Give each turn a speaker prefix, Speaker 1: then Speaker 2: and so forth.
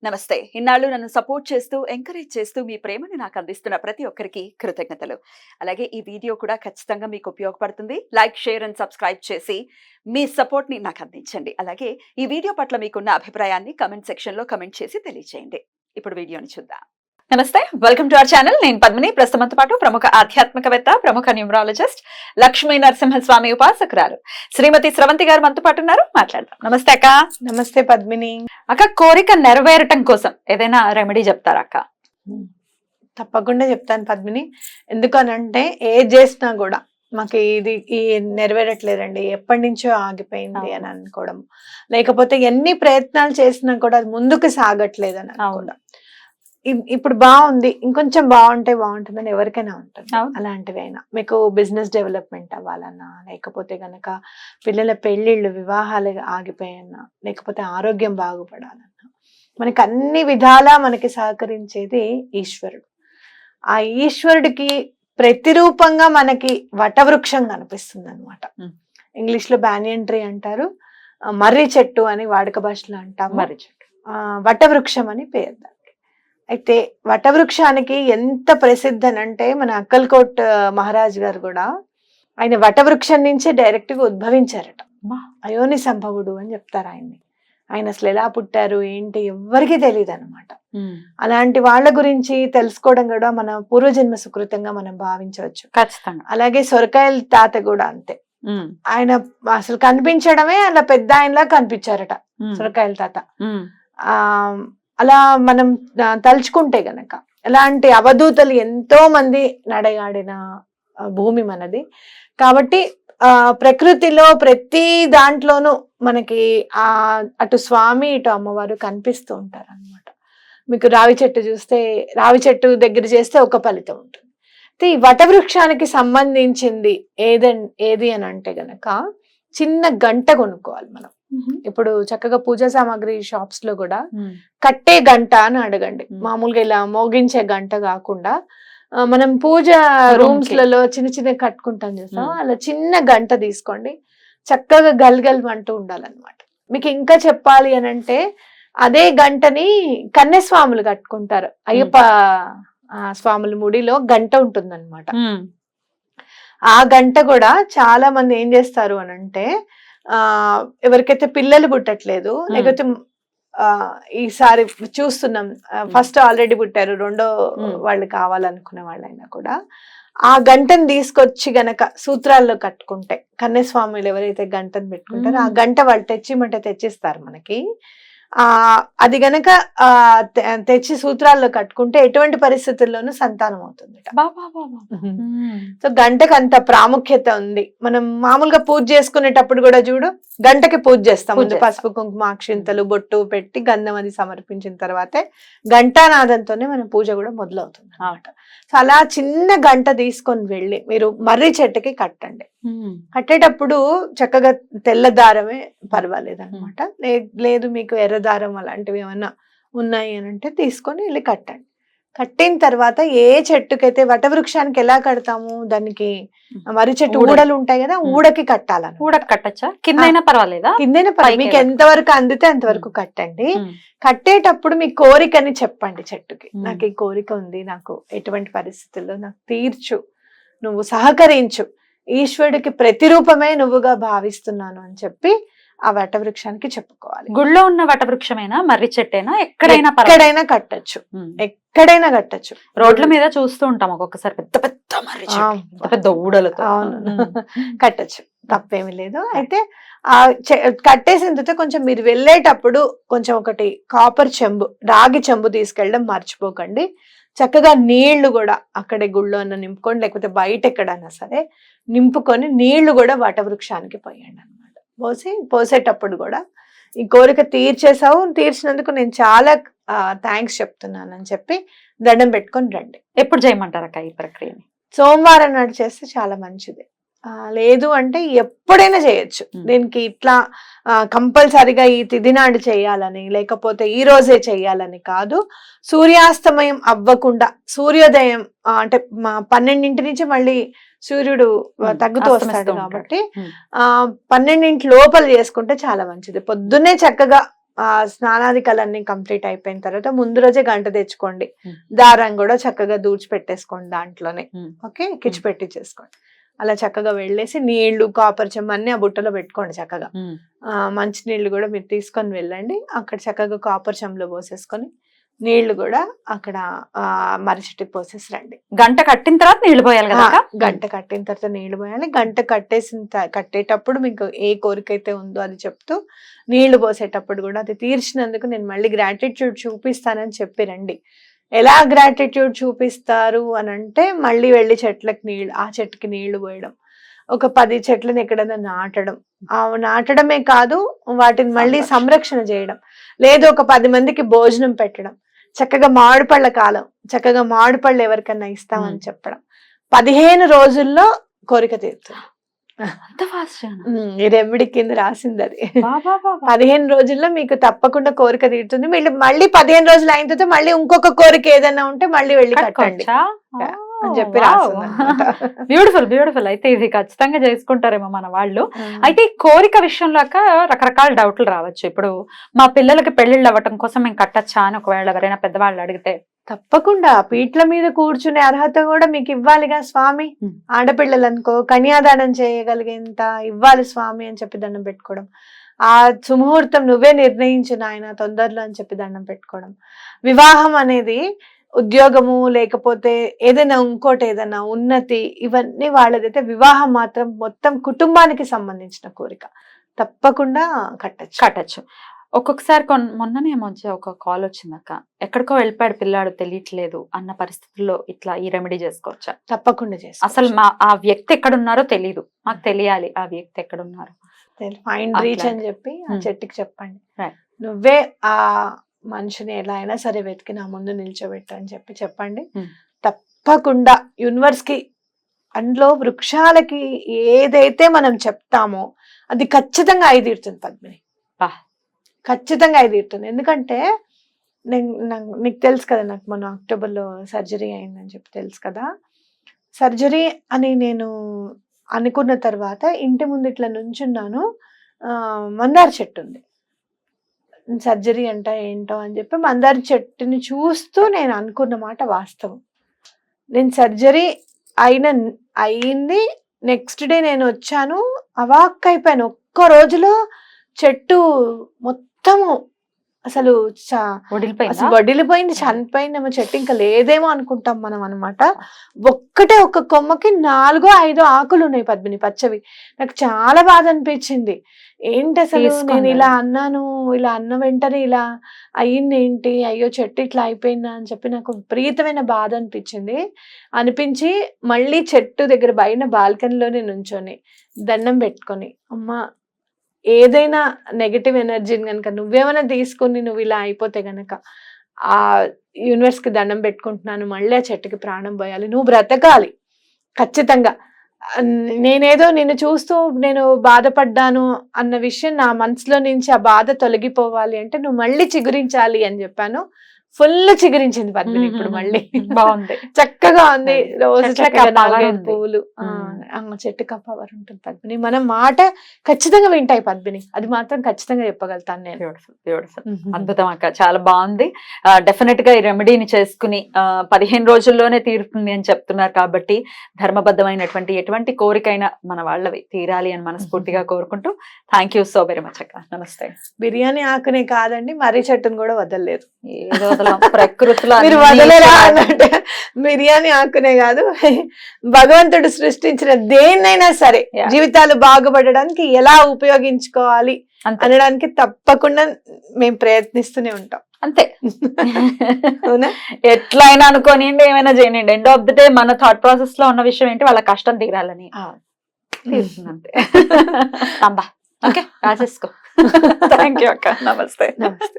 Speaker 1: నమస్తే. ఇన్నాళ్ళు నన్ను సపోర్ట్ చేస్తూ, ఎంకరేజ్ చేస్తూ మీ ప్రేమని నాకు అందిస్తున్న ప్రతి ఒక్కరికి కృతజ్ఞతలు. అలాగే ఈ వీడియో కూడా ఖచ్చితంగా మీకు ఉపయోగపడుతుంది. లైక్, షేర్ అండ్ సబ్స్క్రైబ్ చేసి మీ సపోర్ట్‌ని నాకు అందించండి. అలాగే ఈ వీడియో పట్ల మీకున్న అభిప్రాయాన్ని కామెంట్ సెక్షన్‌లో కామెంట్ చేసి తెలియజేయండి. ఇప్పుడు వీడియోని చూద్దాం. నమస్తే, వెల్కమ్ టు అవర్ ఛానల్. నేను పద్మిని. ప్రస్తుతంతో పాటు ప్రముఖ ఆధ్యాత్మికవేత్త, ప్రముఖ న్యూమరాలజిస్ట్, లక్ష్మీ నరసింహస్వామి ఉపాసకురాలు శ్రీమతి స్రవంతి గారు మనతో పాటు ఉన్నారు. మాట్లాడదాం. నమస్తే అక్క.
Speaker 2: నమస్తే పద్మిని.
Speaker 1: అక్క, కోరిక నెరవేరటం కోసం ఏదైనా రెమెడీ చెప్తారా అక్క?
Speaker 2: తప్పకుండా చెప్తాను పద్మిని. ఎందుకనంటే ఏది చేసినా కూడా మాకు ఈ నెరవేరట్లేదండి, ఎప్పటి నుంచో ఆగిపోయింది అని అనుకోవడం, లేకపోతే ఎన్ని ప్రయత్నాలు చేసినా కూడా అది ముందుకు సాగట్లేదు అని అనుకోవడం. ఇప్పుడు బాగుంది, ఇంకొంచెం బాగుంటే బాగుంటుందని ఎవరికైనా ఉంటుంది. అలాంటివి అయినా మీకు బిజినెస్ డెవలప్మెంట్ అవ్వాలన్నా, లేకపోతే గనక పిల్లల పెళ్లిళ్ళు, వివాహాలు ఆగిపోయన్నా, లేకపోతే ఆరోగ్యం బాగుపడాలన్నా, మనకి అన్ని విధాలా మనకి సహకరించేది ఈశ్వరుడు. ఆ ఈశ్వరుడికి ప్రతిరూపంగా మనకి వటవృక్షం కనిపిస్తుంది అనమాట. ఇంగ్లీష్ లో బ్యానియన్ ట్రీ అంటారు, మర్రి చెట్టు అని వాడుక భాషలో అంటాం.
Speaker 1: మర్రి చెట్టు,
Speaker 2: వటవృక్షం అని పేరు దానికి. అయితే వటవృక్షానికి ఎంత ప్రసిద్ధి అని అంటే, మన అక్కల్కోట్ మహారాజ్ గారు కూడా ఆయన వటవృక్షం నుంచే డైరెక్ట్ గా ఉద్భవించారట. అయోని సంభవుడు అని చెప్తారు ఆయన్ని. ఆయన అసలు ఎలా పుట్టారు ఏంటి ఎవ్వరికీ తెలియదు అనమాట. అలాంటి వాళ్ళ గురించి తెలుసుకోవడం కూడా మన పూర్వజన్మ సుకృతంగా మనం భావించవచ్చు.
Speaker 1: ఖచ్చితంగా.
Speaker 2: అలాగే సొరకాయల తాత కూడా అంతే. ఆయన అసలు కనిపించడమే అలా పెద్ద ఆయనలా కనిపించారట సొరకాయల తాత. అలా మనం తలుచుకుంటే గనక ఇలాంటి అవధూతలు ఎంతో మంది నడయాడిన భూమి మనది. కాబట్టి ప్రకృతిలో ప్రతి దాంట్లోనూ మనకి అటు స్వామి ఇటు అమ్మవారు కనిపిస్తూ ఉంటారు అనమాట. మీకు రావి చెట్టు చూస్తే, రావి చెట్టు దగ్గర చేస్తే ఒక ఫలితం ఉంటుంది. ఈ వటవృక్షానికి సంబంధించింది ఏది అని అంటే గనక చిన్న గంట కొనుక్కోవాలి మనం. ఇప్పుడు చక్కగా పూజా సామాగ్రి షాప్స్ లో కూడా కట్టే గంట అని అడగండి. మామూలుగా ఇలా మోగించే గంట కాకుండా మనం పూజ రూమ్స్ లలో చిన్న చిన్న కట్టుకుంటాం చూస్తాం, అలా చిన్న గంట తీసుకోండి. చక్కగా గల్గల్ అంటూ ఉండాలన్నమాట. మీకు ఇంకా చెప్పాలి అని అంటే, అదే గంటని కన్యస్వాములు కట్టుకుంటారు. అయ్యప్ప స్వాముల ముడిలో గంట ఉంటుంది అనమాట. ఆ గంట కూడా చాలా మంది ఏం చేస్తారు అని అంటే, ఎవరికైతే పిల్లలు పుట్టట్లేదు, లేకపోతే ఈసారి చూస్తున్నాం ఫస్ట్ ఆల్రెడీ పుట్టారు, రెండో వాళ్ళు కావాలనుకునే వాళ్ళైనా కూడా ఆ గంటను తీసుకొచ్చి గనక సూత్రాల్లో కట్టుకుంటే, కన్యస్వాములు ఎవరైతే గంటను పెట్టుకుంటారో ఆ గంట వాళ్ళు తెచ్చిమంటే తెచ్చిస్తారు మనకి. అది గనక తెచ్చి సూత్రాల్లో కట్టుకుంటే ఎటువంటి పరిస్థితుల్లోనూ సంతానం అవుతుంది. సో గంటకు అంత ప్రాముఖ్యత ఉంది. మనం మామూలుగా పూజ చేసుకునేటప్పుడు కూడా చూడు, గంటకి పూజ చేస్తాం. పసుపు, కుంకుమ, అక్షింతలు, బొట్టు పెట్టి గంధం అది సమర్పించిన తర్వాతే ఘంటానాదంతోనే మన పూజ కూడా మొదలవుతుంది అన్నమాట. సో అలా చిన్న గంట తీసుకొని వెళ్ళి మీరు మర్రి చెట్టుకి కట్టండి. కట్టేటప్పుడు చక్కగా తెల్ల దారమే పర్వాలేదు అనమాట. లేదు మీకు ఎర్ర దారం అలాంటివి ఏమన్నా ఉన్నాయి అని అంటే తీసుకొని వెళ్ళి కట్టండి. కట్టిన తర్వాత ఏ చెట్టుకైతే వటవృక్షానికి ఎలా కడతాము, దానికి మర్రి చెట్టు ఊడలు ఉంటాయి కదా, ఊడకి కట్టాలని.
Speaker 1: ఊడకి కట్టచ్చా? కిందైనా పర్వాలేదా?
Speaker 2: కిందైనా పర్వాలేదు, మీకు ఎంతవరకు అందితే అంతవరకు కట్టండి. కట్టేటప్పుడు మీ కోరికని చెప్పండి చెట్టుకి. నాకు ఈ కోరిక ఉంది, నాకు ఎటువంటి పరిస్థితుల్లో నాకు తీర్చు, నువ్వు సహకరించు, ఈశ్వరుడికి ప్రతిరూపమే నువ్వుగా భావిస్తున్నాను అని చెప్పి ఆ వటవృక్షానికి చెప్పుకోవాలి.
Speaker 1: గుళ్ళో ఉన్న వటవృక్షమైనా, మర్రి చెట్టైనా, ఎక్కడైనా కట్టచ్చు.
Speaker 2: ఎక్కడైనా కట్టచ్చు.
Speaker 1: రోడ్ల మీద చూస్తూ ఉంటాం ఒక్కొక్కసారి పెద్ద పెద్ద మర్రి చెట్టు, పెద్ద ఊడలతో.
Speaker 2: అవును, కట్టచ్చు, తప్పేమీ లేదు. అయితే ఆ కట్టేసిన తర్వాత కొంచెం మీరు వెళ్ళేటప్పుడు కొంచెం ఒకటి కాపర్ చెంబు, రాగి చెంబు తీసుకెళ్ళడం మర్చిపోకండి. చక్కగా నీళ్లు కూడా అక్కడే గుళ్ళో అన్న నింపుకోండి, లేకపోతే బయట ఎక్కడైనా సరే నింపుకొని నీళ్లు కూడా వటవృక్షానికి పోయండి అనమాట. పోసేటప్పుడు కూడా ఈ కోరిక తీర్చేసావు, తీర్చినందుకు నేను చాలా థ్యాంక్స్ చెప్తున్నాను అని చెప్పి దండం పెట్టుకొని రండి.
Speaker 1: ఎప్పుడు చేయమంటారు అక్క ఈ ప్రక్రియని?
Speaker 2: సోమవారం నాడు చేస్తే చాలా మంచిది. లేదు అంటే ఎప్పుడైనా చేయొచ్చు. దీనికి ఇట్లా కంపల్సరిగా ఈ తిథి నాడు చేయాలని, లేకపోతే ఈ రోజే చెయ్యాలని కాదు. సూర్యాస్తమయం అవ్వకుండా, సూర్యోదయం అంటే 12 నుంచి మళ్ళీ సూర్యుడు తగ్గుతూ వస్తాడు కాబట్టి 12 లోపల చేసుకుంటే చాలా మంచిది. పొద్దున్నే చక్కగా స్నానాదికలన్నీ కంప్లీట్ అయిపోయిన తర్వాత ముందు రోజే గంట తెచ్చుకోండి.
Speaker 1: Hmm.
Speaker 2: దారం కూడా చక్కగా దూడ్చి పెట్టేసుకోండి దాంట్లోనే.
Speaker 1: Hmm.
Speaker 2: ఓకే, కిచ్చి పెట్టించేసుకోండి. అలా చక్కగా వెళ్ళేసి నీళ్లు కాపర్ చెంబు అన్ని ఆ బుట్టలో పెట్టుకోండి చక్కగా. మంచి నీళ్లు కూడా మీరు తీసుకొని వెళ్ళండి. అక్కడ చక్కగా కాపర్ చెంబులో పోసేసుకొని నీళ్లు కూడా అక్కడ మర్రి చెట్టుకి పోసేసి రండి.
Speaker 1: గంట కట్టిన తర్వాత నీళ్లు పోయాలి కదా అక్క?
Speaker 2: గంట కట్టిన తర్వాత నీళ్లు పోయాలి. గంట కట్టేటప్పుడు మీకు ఏ కోరిక అయితే ఉందో అది చెప్తూ నీళ్లు పోసేటప్పుడు కూడా అది తీర్చినందుకు నేను మళ్ళీ గ్రాటిట్యూడ్ చూపిస్తానని చెప్పి రండి. ఎలా గ్రాటిట్యూడ్ చూపిస్తారు అని అంటే మళ్ళీ వెళ్ళి ఆ చెట్టుకి నీళ్లు పోయడం, ఒక 10 చెట్లను ఎక్కడైనా నాటడం. నాటడమే కాదు, వాటిని మళ్ళీ సంరక్షణ చేయడం, లేదు ఒక 10 మందికి భోజనం పెట్టడం, చక్కగా మామిడిపళ్ళ కాలం, చక్కగా మామిడిపళ్ళు ఎవరికన్నా ఇస్తామని చెప్పడం. 15 రోజుల్లో కోరిక తీరుతుంది. ఈ రెమెడీ కింద రాసింది అది. 15 రోజుల్లో మీకు తప్పకుండా కోరిక తీరుతుంది. మళ్ళీ 15 రోజులు అయిన తర్వాత మళ్ళీ ఇంకొక కోరిక ఏదైనా ఉంటే మళ్ళీ వెళ్ళి కట్టండి అని చెప్పి రాసింది.
Speaker 1: Beautiful beautiful. అయితే ఇది ఖచ్చితంగా చేసుకుంటారేమో మన వాళ్ళు. అయితే ఈ కోరిక విషయంలో రకరకాల డౌట్లు రావచ్చు. ఇప్పుడు మా పిల్లలకి పెళ్లిళ్ళు అవ్వటం కోసం మేము కట్టచ్చా అని ఒకవేళ ఎవరైనా పెద్దవాళ్ళు అడిగితే?
Speaker 2: తప్పకుండా పీట్ల మీద కూర్చునే అర్హత కూడా మీకు ఇవ్వాలిగా స్వామి. ఆడపిల్లలు అనుకో కన్యాదానం చేయగలిగేంత ఇవ్వాలి స్వామి అని చెప్పి దండం పెట్టుకోవడం. ఆ సుముహూర్తం నువ్వే నిర్ణయించు నాయన తొందరలో అని చెప్పి దండం పెట్టుకోవడం. వివాహం అనేది ఉద్యోగము లేకపోతే ఏదైనా ఇంకోటి ఏదైనా ఉన్నతి ఇవన్నీ వాళ్ళదైతే, వివాహం మాత్రం మొత్తం కుటుంబానికి సంబంధించిన కోరిక. తప్పకుండా కట్టచ్చు.
Speaker 1: ఒక్కొక్కసారి మొన్ననే మధ్య ఒక కాల్ వచ్చిందక్క, ఎక్కడికో వెళ్ళిపోయాడు పిల్లాడు తెలియట్లేదు అన్న పరిస్థితుల్లో ఇట్లా ఈ రెమెడీ చేసుకోవచ్చా?
Speaker 2: తప్పకుండా చేసుకో.
Speaker 1: అసలు ఆ వ్యక్తి ఎక్కడున్నారో తెలియదు, మాకు తెలియాలి ఆ వ్యక్తి ఎక్కడున్నారు.
Speaker 2: ఫైండ్ రీచ్ అని చెప్పి ఆ చెట్టుకి చెప్పండి. నువ్వే ఆ మనిషిని ఎలా అయినా సరే వెతికి నా ముందు నిల్చోబెట్టు అని చెప్పండి. తప్పకుండా యూనివర్స్ కి, అందులో వృక్షాలకి ఏదైతే మనం చెప్తామో అది ఖచ్చితంగా అయితీరుతుంది పద్మిని, ఖచ్చితంగా అయితీరుతుంది. ఎందుకంటే నీకు తెలుసు కదా, నాకు మొన్న అక్టోబర్లో సర్జరీ అయిందని చెప్పి తెలుసు కదా. సర్జరీ అని నేను అనుకున్న తర్వాత ఇంటి ముందు ఇట్లా నుంచున్నాను, మందార చెట్టు ఉంది. సర్జరీ అంట ఏంటో అని చెప్పి మందార చెట్టుని చూస్తూ నేను అనుకున్న మాట వాస్తవం. నేను సర్జరీ అయింది, నెక్స్ట్ డే నేను వచ్చాను, అవాక్ అయిపోయాను. ఒక్క రోజులో చెట్టు మొత్తము అసలు వడిలిపోయింది, చనిపోయిందేమో చెట్టు, ఇంకా లేదేమో అనుకుంటాం మనం అనమాట. ఒక్క కొమ్మకి 4-5 ఆకులు ఉన్నాయి పద్మిని, పచ్చవి. నాకు చాలా బాధ అనిపించింది. ఏంటి అసలు నేను ఇలా అన్నాను, ఇలా అన్న వెంటనే ఇలా అయ్యింది ఏంటి, అయ్యో చెట్టు ఇట్లా అయిపోయిందా అని చెప్పి నాకు విపరీతమైన బాధ అనిపించి మళ్ళీ చెట్టు దగ్గర బయట బాల్కనీలోనే నుంచొని దండం పెట్టుకొని, అమ్మా ఏదైనా నెగటివ్ ఎనర్జీని కనుక నువ్వేమైనా తీసుకొని నువ్వు ఇలా అయిపోతే గనక ఆ యూనివర్స్ కి దండం పెట్టుకుంటున్నాను, మళ్ళీ ఆ చెట్టుకి ప్రాణం పోయాలి, నువ్వు బ్రతకాలి ఖచ్చితంగా. నేనేదో నిన్ను చూస్తూ నేను బాధపడ్డాను అన్న విషయం నా మనసులో నుంచి ఆ బాధ తొలగిపోవాలి అంటే నువ్వు మళ్ళీ చిగురించాలి అని చెప్పాను. ఫుల్ చిగురించింది పద్మిని ఇప్పుడు మళ్ళీ, బాగుంది, చక్కగా ఉంది. రోజు చక్కగా 4-5 పువ్వులు, చెట్టుకు పవర్ ఉంటుంది పద్మిని. మనం మాట ఖచ్చితంగా వింటాయి పద్మిని, అది మాత్రం ఖచ్చితంగా చెప్పగలుగుతాను నేను.
Speaker 1: బ్యూటిఫుల్, అద్భుతం అక్క, చాలా బాగుంది. డెఫినెట్ గా ఈ రెమెడీని చేసుకుని 15 రోజుల్లోనే తీరుతుంది అని చెప్తున్నారు కాబట్టి ధర్మబద్ధమైనటువంటి ఎటువంటి కోరికైనా మన వాళ్ళవి తీరాలి అని మనస్ఫూర్తిగా కోరుకుంటూ thank you so very much అక్క. నమస్తే.
Speaker 2: బిర్యానీ ఆకునే కాదండి, మర్రి చెట్టును కూడా వదలలేదు.
Speaker 1: ఏదో ప్రకృతిలో
Speaker 2: మీరు వదలరా అంటే బిర్యానీ ఆకునే కాదు, భగవంతుడు సృష్టించిన దేన్నైనా సరే జీవితాలు బాగుపడడానికి ఎలా ఉపయోగించుకోవాలి అనడానికి తప్పకుండా మేము ప్రయత్నిస్తూనే ఉంటాం.
Speaker 1: అంతే, ఎట్లయినా అనుకోనియండి, ఏమైనా చేయనండి, ఎండ్ ఆఫ్ ది డే మన థాట్ ప్రాసెస్ లో ఉన్న విషయం ఏంటి, వాళ్ళ కష్టం తీరాలని. అంతే. ఓకే, రాసేసుకో. థ్యాంక్ యూ అక్క. నమస్తే.
Speaker 2: నమస్తే.